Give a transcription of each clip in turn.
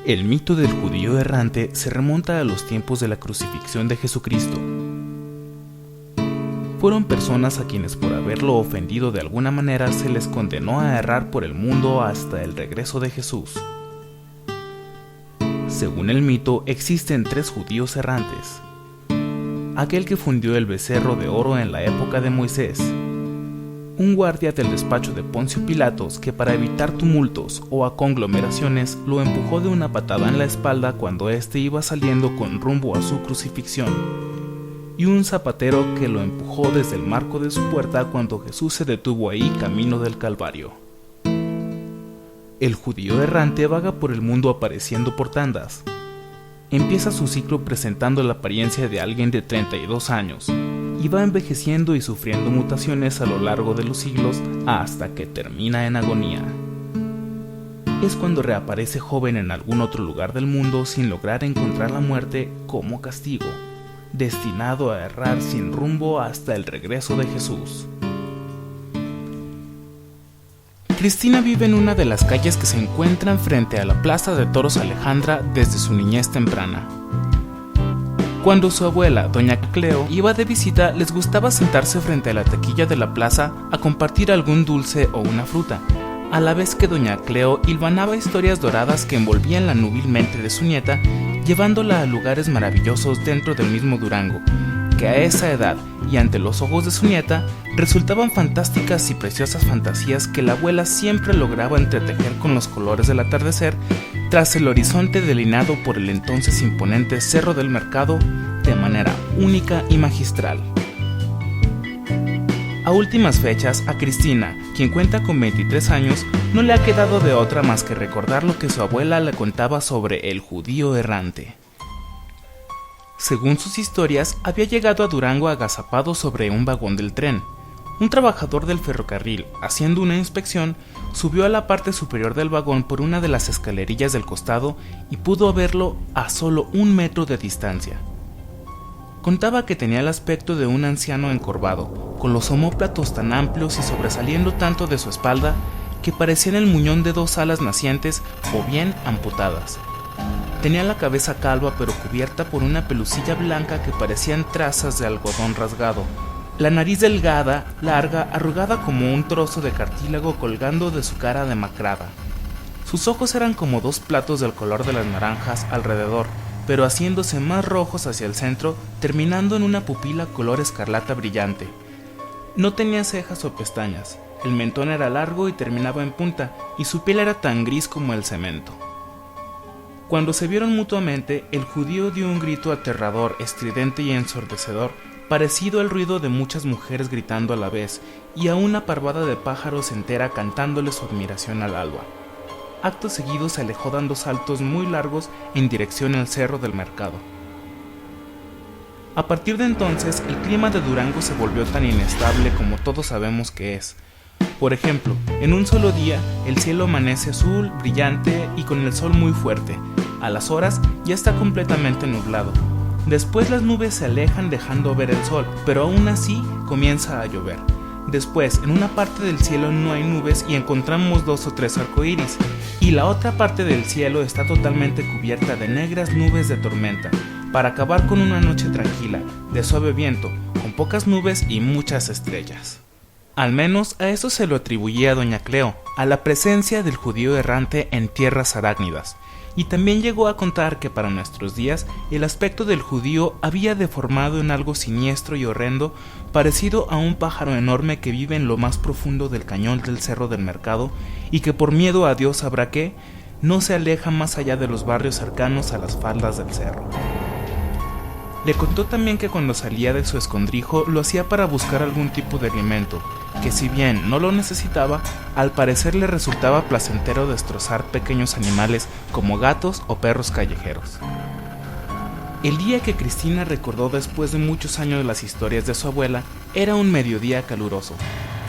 El mito del judío errante se remonta a los tiempos de la crucifixión de Jesucristo. Fueron personas a quienes por haberlo ofendido de alguna manera se les condenó a errar por el mundo hasta el regreso de Jesús. Según el mito, existen 3 judíos errantes: aquel que fundió el becerro de oro en la época de Moisés, un guardia del despacho de Poncio Pilatos que para evitar tumultos o conglomeraciones lo empujó de una patada en la espalda cuando éste iba saliendo con rumbo a su crucifixión, y un zapatero que lo empujó desde el marco de su puerta cuando Jesús se detuvo ahí camino del Calvario. El judío errante vaga por el mundo apareciendo por tandas. Empieza su ciclo presentando la apariencia de alguien de 32 años, y va envejeciendo y sufriendo mutaciones a lo largo de los siglos hasta que termina en agonía. Es cuando reaparece joven en algún otro lugar del mundo sin lograr encontrar la muerte como castigo, destinado a errar sin rumbo hasta el regreso de Jesús. Cristina vive en una de las calles que se encuentran frente a la Plaza de Toros Alejandra desde su niñez temprana. Cuando su abuela, doña Cleo, iba de visita, les gustaba sentarse frente a la taquilla de la plaza a compartir algún dulce o una fruta, a la vez que doña Cleo hilvanaba historias doradas que envolvían la núbil mente de su nieta, llevándola a lugares maravillosos dentro del mismo Durango, que a esa edad y ante los ojos de su nieta resultaban fantásticas y preciosas fantasías que la abuela siempre lograba entretejer con los colores del atardecer tras el horizonte delineado por el entonces imponente Cerro del Mercado de manera única y magistral. A últimas fechas, a Cristina, quien cuenta con 23 años, no le ha quedado de otra más que recordar lo que su abuela le contaba sobre el judío errante. Según sus historias, había llegado a Durango agazapado sobre un vagón del tren. Un trabajador del ferrocarril, haciendo una inspección, subió a la parte superior del vagón por una de las escalerillas del costado y pudo verlo a solo 1 metro de distancia. Contaba que tenía el aspecto de un anciano encorvado, con los omóplatos tan amplios y sobresaliendo tanto de su espalda que parecían el muñón de 2 alas nacientes o bien amputadas. Tenía la cabeza calva pero cubierta por una pelusilla blanca que parecían trazas de algodón rasgado. La nariz delgada, larga, arrugada como un trozo de cartílago colgando de su cara demacrada. Sus ojos eran como 2 platos del color de las naranjas alrededor, pero haciéndose más rojos hacia el centro, terminando en una pupila color escarlata brillante. No tenía cejas o pestañas, el mentón era largo y terminaba en punta, y su piel era tan gris como el cemento. Cuando se vieron mutuamente, el judío dio un grito aterrador, estridente y ensordecedor, parecido al ruido de muchas mujeres gritando a la vez, y a una parvada de pájaros entera cantándole su admiración al alba. Acto seguido se alejó dando saltos muy largos en dirección al Cerro del Mercado. A partir de entonces, el clima de Durango se volvió tan inestable como todos sabemos que es. Por ejemplo, en un solo día, el cielo amanece azul, brillante y con el sol muy fuerte. A las horas ya está completamente nublado. Después las nubes se alejan dejando ver el sol, pero aún así comienza a llover. Después, en una parte del cielo no hay nubes y encontramos 2 o 3 arcoíris, y la otra parte del cielo está totalmente cubierta de negras nubes de tormenta, para acabar con una noche tranquila, de suave viento, con pocas nubes y muchas estrellas. Al menos a eso se lo atribuía a doña Cleo, a la presencia del judío errante en tierras arácnidas, y también llegó a contar que para nuestros días el aspecto del judío había deformado en algo siniestro y horrendo, parecido a un pájaro enorme que vive en lo más profundo del cañón del Cerro del Mercado y que por miedo a Dios sabrá qué, no se aleja más allá de los barrios cercanos a las faldas del cerro. Le contó también que cuando salía de su escondrijo lo hacía para buscar algún tipo de alimento, que si bien no lo necesitaba, al parecer le resultaba placentero destrozar pequeños animales como gatos o perros callejeros. El día que Cristina recordó después de muchos años las historias de su abuela era un mediodía caluroso.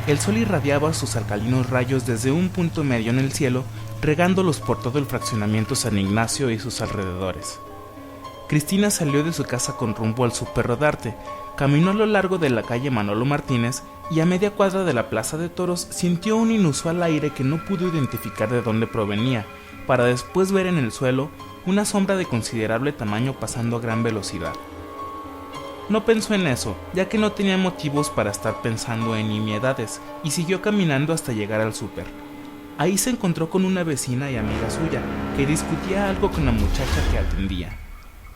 El sol irradiaba sus alcalinos rayos desde un punto medio en el cielo, regándolos por todo el fraccionamiento San Ignacio y sus alrededores. Cristina salió de su casa con rumbo al Súper Rodarte, caminó a lo largo de la calle Manolo Martínez y a media cuadra de la plaza de toros sintió un inusual aire que no pudo identificar de dónde provenía, para después ver en el suelo una sombra de considerable tamaño pasando a gran velocidad. No pensó en eso, ya que no tenía motivos para estar pensando en nimiedades, y siguió caminando hasta llegar al súper. Ahí se encontró con una vecina y amiga suya, que discutía algo con la muchacha que atendía.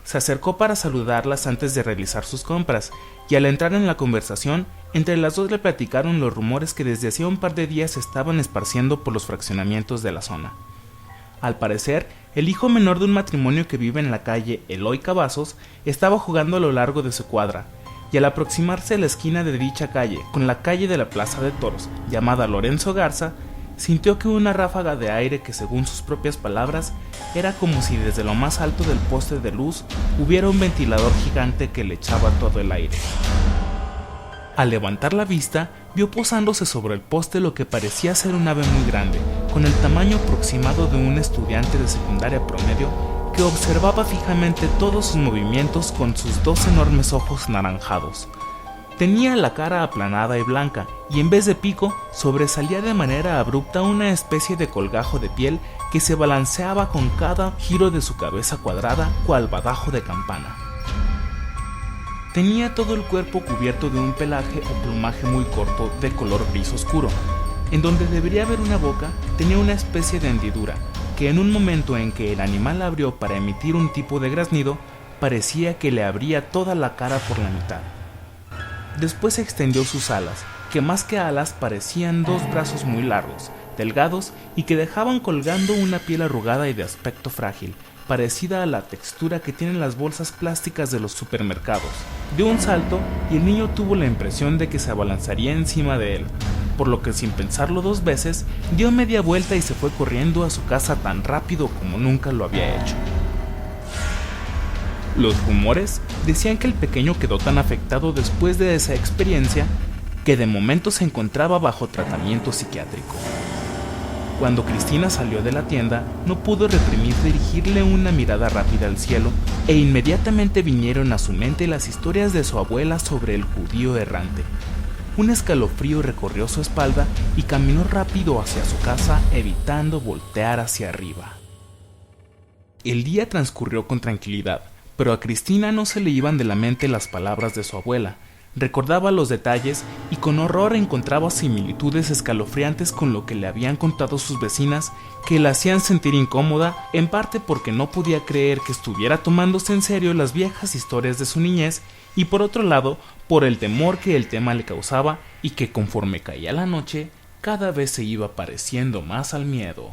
Se acercó para saludarlas antes de realizar sus compras, y al entrar en la conversación, entre las dos le platicaron los rumores que desde hacía un par de días se estaban esparciendo por los fraccionamientos de la zona. Al parecer, el hijo menor de un matrimonio que vive en la calle Eloy Cavazos estaba jugando a lo largo de su cuadra, y al aproximarse a la esquina de dicha calle con la calle de la Plaza de Toros, llamada Lorenzo Garza, sintió que una ráfaga de aire que, según sus propias palabras, era como si desde lo más alto del poste de luz hubiera un ventilador gigante que le echaba todo el aire. Al levantar la vista, vio posándose sobre el poste lo que parecía ser un ave muy grande, con el tamaño aproximado de un estudiante de secundaria promedio, que observaba fijamente todos sus movimientos con sus dos enormes ojos naranjados. Tenía la cara aplanada y blanca, y en vez de pico, sobresalía de manera abrupta una especie de colgajo de piel que se balanceaba con cada giro de su cabeza cuadrada, cual badajo de campana. Tenía todo el cuerpo cubierto de un pelaje o plumaje muy corto de color gris oscuro. En donde debería haber una boca, tenía una especie de hendidura, que en un momento en que el animal abrió para emitir un tipo de graznido, parecía que le abría toda la cara por la mitad. Después extendió sus alas, que más que alas parecían dos brazos muy largos, delgados y que dejaban colgando una piel arrugada y de aspecto frágil, parecida a la textura que tienen las bolsas plásticas de los supermercados. Dio un salto y el niño tuvo la impresión de que se abalanzaría encima de él, por lo que sin pensarlo dos veces, dio media vuelta y se fue corriendo a su casa tan rápido como nunca lo había hecho. Los rumores decían que el pequeño quedó tan afectado después de esa experiencia que de momento se encontraba bajo tratamiento psiquiátrico. Cuando Cristina salió de la tienda, no pudo reprimir dirigirle una mirada rápida al cielo, e inmediatamente vinieron a su mente las historias de su abuela sobre el judío errante. Un escalofrío recorrió su espalda y caminó rápido hacia su casa, evitando voltear hacia arriba. El día transcurrió con tranquilidad, pero a Cristina no se le iban de la mente las palabras de su abuela. Recordaba los detalles y con horror encontraba similitudes escalofriantes con lo que le habían contado sus vecinas, que la hacían sentir incómoda, en parte porque no podía creer que estuviera tomándose en serio las viejas historias de su niñez, y por otro lado, por el temor que el tema le causaba y que conforme caía la noche, cada vez se iba pareciendo más al miedo.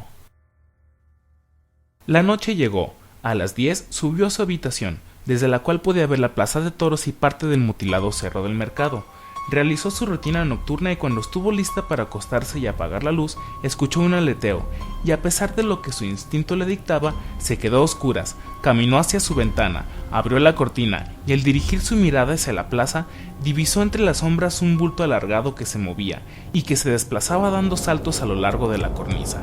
La noche llegó. A las 10 subió a su habitación, desde la cual podía ver la plaza de toros y parte del mutilado cerro del mercado. Realizó su rutina nocturna y cuando estuvo lista para acostarse y apagar la luz, escuchó un aleteo, y a pesar de lo que su instinto le dictaba, se quedó a oscuras, caminó hacia su ventana, abrió la cortina, y al dirigir su mirada hacia la plaza, divisó entre las sombras un bulto alargado que se movía, y que se desplazaba dando saltos a lo largo de la cornisa.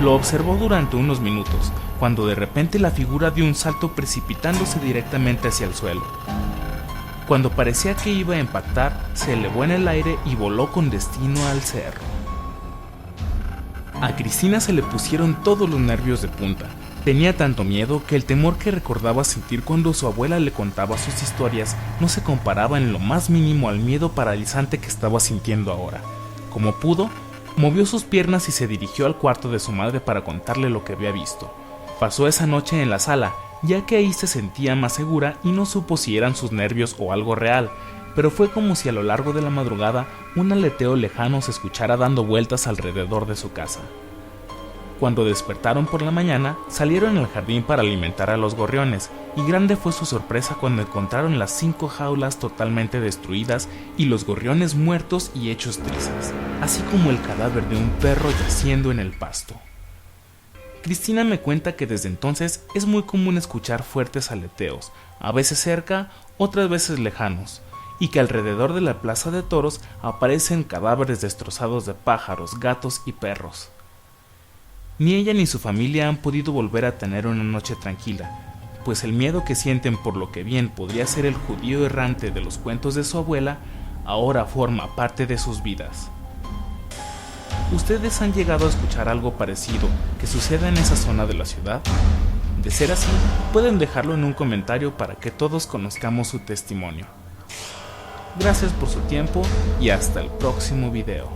Lo observó durante unos minutos, cuando de repente la figura dio un salto precipitándose directamente hacia el suelo. Cuando parecía que iba a impactar, se elevó en el aire y voló con destino al cerro. A Cristina se le pusieron todos los nervios de punta. Tenía tanto miedo que el temor que recordaba sentir cuando su abuela le contaba sus historias no se comparaba en lo más mínimo al miedo paralizante que estaba sintiendo ahora. Como pudo, movió sus piernas y se dirigió al cuarto de su madre para contarle lo que había visto. Pasó esa noche en la sala, ya que ahí se sentía más segura y no supo si eran sus nervios o algo real, pero fue como si a lo largo de la madrugada un aleteo lejano se escuchara dando vueltas alrededor de su casa. Cuando despertaron por la mañana, salieron al jardín para alimentar a los gorriones, y grande fue su sorpresa cuando encontraron las 5 jaulas totalmente destruidas y los gorriones muertos y hechos trizas, así como el cadáver de un perro yaciendo en el pasto. Cristina me cuenta que desde entonces es muy común escuchar fuertes aleteos, a veces cerca, otras veces lejanos, y que alrededor de la plaza de toros aparecen cadáveres destrozados de pájaros, gatos y perros. Ni ella ni su familia han podido volver a tener una noche tranquila, pues el miedo que sienten por lo que bien podría ser el judío errante de los cuentos de su abuela ahora forma parte de sus vidas. ¿Ustedes han llegado a escuchar algo parecido que suceda en esa zona de la ciudad? De ser así, pueden dejarlo en un comentario para que todos conozcamos su testimonio. Gracias por su tiempo y hasta el próximo video.